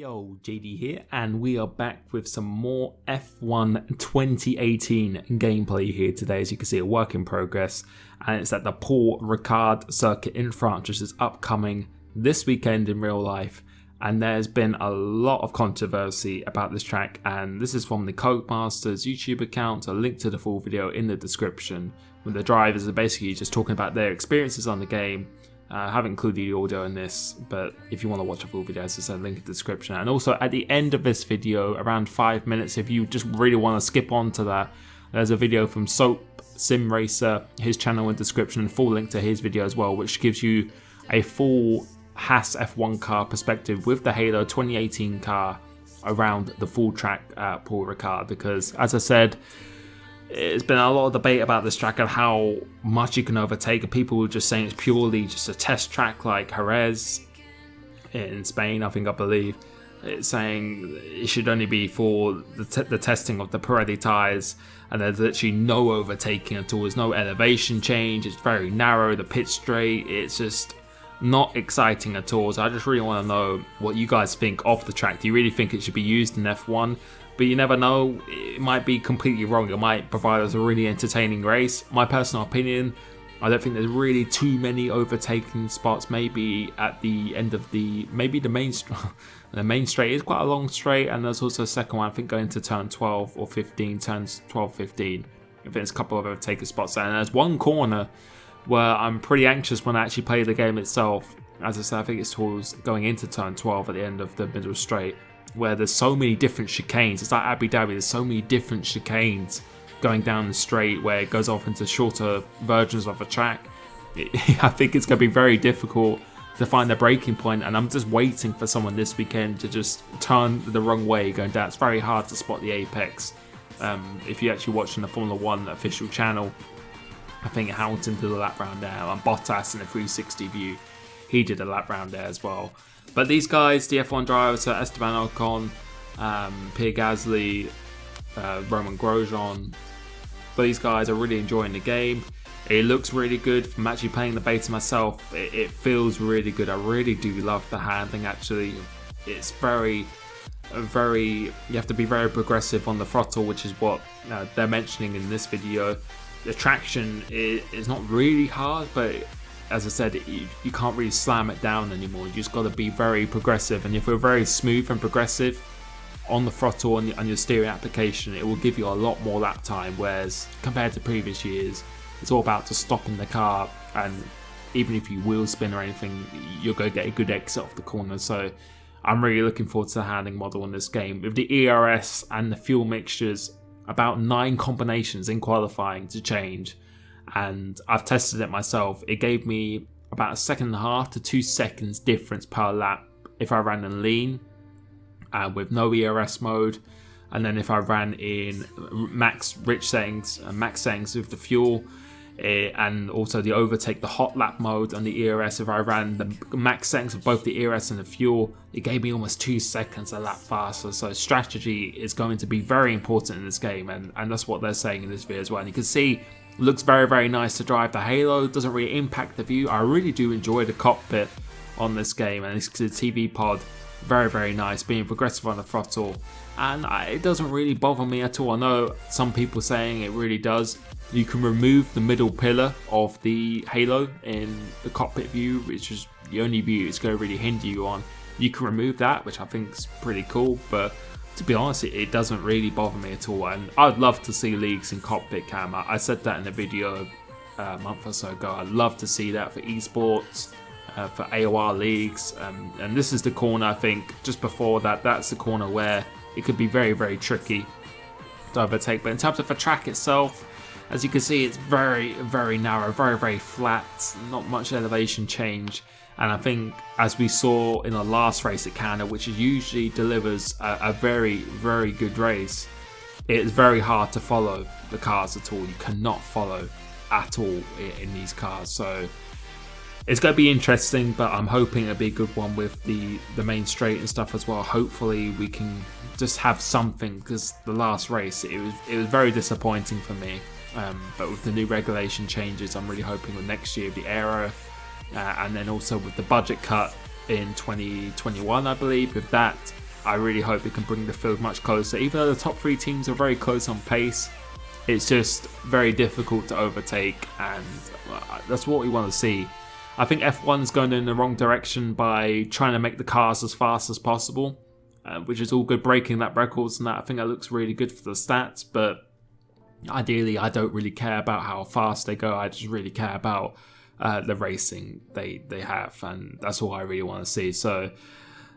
Yo, JD here, and we are back with some more F1 2018 gameplay here today. As you can see, a work in progress, and it's at the PAUL RICARD circuit in France, which is upcoming this weekend in real life. And there's been a lot of controversy about this track, and this is from the Codemasters YouTube account. A link to the full video in the description, where the drivers are basically just talking about their experiences on the game. I haven't included the audio in this, but if you want to watch a full video, as I said, link in the description. And also at the end of this video, around 5 minutes, if you just really want to skip on to that, there's a video from Soap Sim Racer, his channel in the description, full link to his video as well, which gives you a full Haas F1 car perspective with the Halo 2018 car around the full track at PAUL RICARD. Because, as I said, there's been a lot of debate about this track and how much you can overtake. People were just saying it's purely just a test track like Jerez in Spain, I believe. It's saying it should only be for the testing of the Pirelli tyres, and there's literally no overtaking at all. There's no elevation change. It's very narrow, the pit straight. It's just not exciting at all. So I just really want to know what you guys think of the track. Do you really think it should be used in F1? But you never know, it might be completely wrong. It might provide us a really entertaining race. My personal opinion, I don't think there's really too many overtaking spots. Maybe at the end of the main straight is quite a long straight, and there's also a second one, I think going to turn 12 or 15, turns 12, 15. I think there's a couple of overtaking spots there. And there's one corner where I'm pretty anxious when I actually play the game itself. As I said, I think it's towards going into turn 12 at the end of the middle straight, where there's so many different chicanes. It's like Abu Dhabi, there's so many different chicanes going down the straight where it goes off into shorter versions of a track. I think it's going to be very difficult to find a breaking point, and I'm just waiting for someone this weekend to just turn the wrong way going down. It's very hard to spot the apex. If you're actually watching the Formula 1 official channel, I think Hamilton did a lap round there, and Bottas in a 360 view, he did a lap round there as well. But these guys, the F1 drivers, so Esteban Ocon, Pierre Gasly, Roman Grosjean, these guys are really enjoying the game. It looks really good. From actually playing the beta myself, it feels really good. I really do love the handling, actually. It's very, you have to be very progressive on the throttle, which is what they're mentioning in this video. The traction is not really hard, but as I said, you can't really slam it down anymore. You just got to be very progressive, and if you're very smooth and progressive on the throttle and your steering application, it will give you a lot more lap time, whereas compared to previous years, it's all about just stopping the car, and even if you wheel spin or anything, you're going to get a good exit off the corner. So I'm really looking forward to the handling model in this game. With the ERS and the fuel mixtures, about 9 combinations in qualifying to change, and I've tested it myself. It gave me about 1.5 seconds to 2 seconds difference per lap if I ran in lean with no ERS mode, and then if I ran in max settings with the fuel, and also the overtake, the hot lap mode, and the ERS. If I ran the max settings of both the ERS and the fuel, it gave me almost 2 seconds a lap faster. So strategy is going to be very important in this game, and that's what they're saying in this video as well. And you can see, it looks very, very nice to drive. The Halo doesn't really impact the view. I really do enjoy the cockpit on this game, and the TV pod, very, very nice, being progressive on the throttle, and it doesn't really bother me at all. I know some people saying it really does. You can remove the middle pillar of the Halo in the cockpit view, which is the only view it's going to really hinder you on. You can remove that, which I think is pretty cool, but to be honest, it doesn't really bother me at all. And I'd love to see leagues in cockpit cam. I said that in a video a month or so ago. I'd love to see that for esports, for AOR leagues, and this is the corner, I think, just before that, that's the corner where it could be very, very tricky to overtake. But in terms of the track itself, as you can see, it's very, very narrow, very, very flat, not much elevation change. And I think, as we saw in the last race at Canada, which usually delivers a very, very good race, it's very hard to follow the cars at all. You cannot follow at all in these cars. So it's going to be interesting, but I'm hoping it'll be a good one with the main straight and stuff as well. Hopefully we can just have something, because the last race, it was very disappointing for me. But with the new regulation changes, I'm really hoping with next year, the aero, and then also with the budget cut in 2021, I believe, with that, I really hope it can bring the field much closer. Even though the top 3 teams are very close on pace, it's just very difficult to overtake, and that's what we want to see. I think F1's going in the wrong direction by trying to make the cars as fast as possible, which is all good, breaking that records and that. I think that looks really good for the stats, but ideally I don't really care about how fast they go. I just really care about the racing they have, and that's all I really want to see. So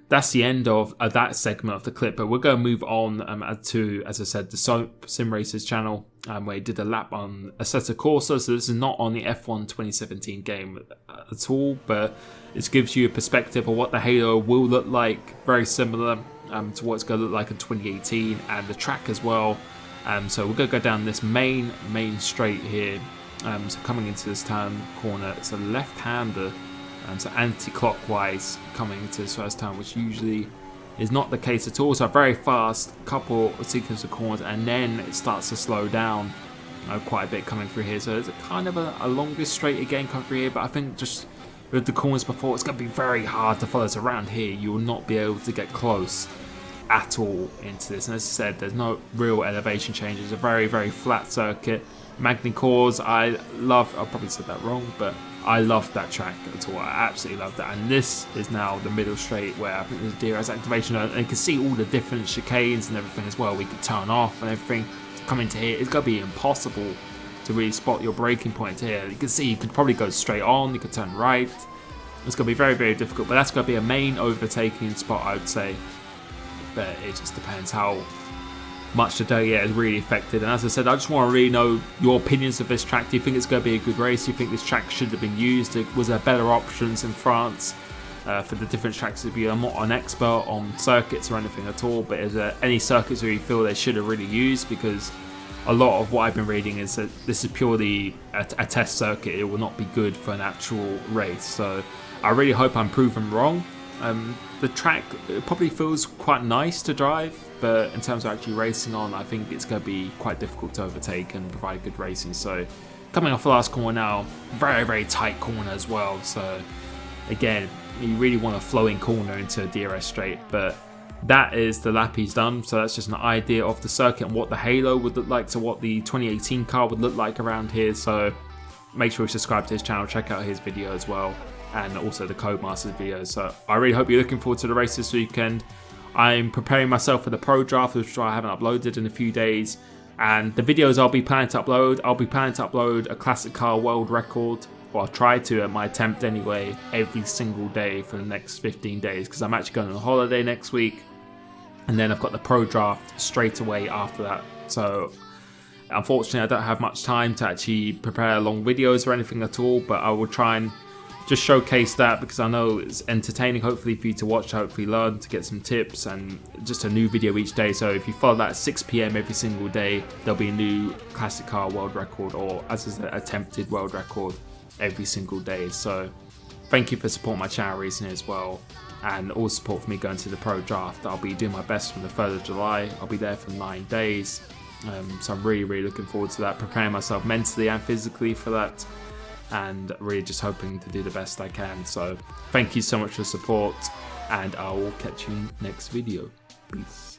that's the end of that segment of the clip, but we're going to move on to, as I said, the Soap Sim Racers channel, where he did a lap on Assetto Corsa. So this is not on the F1 2017 game at all, but it gives you a perspective of what the Halo will look like, very similar to what it's going to look like in 2018, and the track as well. So we're going to go down this main straight here. So coming into this turn corner, it's a left-hander. So anti-clockwise coming into this first turn, which usually is not the case at all. So a very fast couple of sequence of corners, and then it starts to slow down quite a bit coming through here. So it's kind of a longer straight again coming through here, but I think just with the corners before, it's going to be very hard to follow. So around here, you will not be able to get close at all into this. And as I said, there's no real elevation changes. It's a very, very flat circuit. Magni Cores, I love, I probably said that wrong, but I love that track at all. I absolutely love that. And this is now the middle straight where I think there's DRS activation, and you can see all the different chicanes and everything as well. We can turn off and everything to come into here. It's going to be impossible to really spot your braking point here. You can see you could probably go straight on, you could turn right. It's going to be very, very difficult, but that's going to be a main overtaking spot, I would say. But it just depends how much the day is really affected. And as I said, I just want to really know your opinions of this track. Do you think it's going to be a good race? Do you think this track should have been used? Was there better options in France for the different tracks to be? I'm not an expert on circuits or anything at all, but is there any circuits where you feel they should have really used? Because a lot of what I've been reading is that this is purely a test circuit. It will not be good for an actual race. So I really hope I'm proven wrong. The track, it probably feels quite nice to drive, but in terms of actually racing on, I think it's going to be quite difficult to overtake and provide good racing. So coming off the last corner now, very, very tight corner as well. So again, you really want a flowing corner into a DRS straight, but that is the lap he's done. So that's just an idea of the circuit and what the Halo would look like, to what the 2018 car would look like around here. So make sure you subscribe to his channel, check out his video as well, and also the Codemasters videos. So I really hope you're looking forward to the race this weekend. I'm preparing myself for the Pro Draft, which I haven't uploaded in a few days. And the videos I'll be planning to upload a classic car world record, or I'll try to, at my attempt anyway, every single day for the next 15 days, because I'm actually going on holiday next week. And then I've got the Pro Draft straight away after that. So unfortunately, I don't have much time to actually prepare long videos or anything at all, but I will try and just showcase that, because I know it's entertaining, hopefully, for you to watch, hopefully learn, to get some tips, and just a new video each day. So if you follow that at 6 PM every single day, there'll be a new classic car world record, or as I said, attempted world record every single day. So thank you for supporting my channel recently as well, and all support for me going to the Pro Draft. I'll be doing my best from the 3rd of July. I'll be there for 9 days. So I'm really, really looking forward to that, preparing myself mentally and physically for that, and really just hoping to do the best I can. So thank you so much for the support, and I will catch you next video. Peace.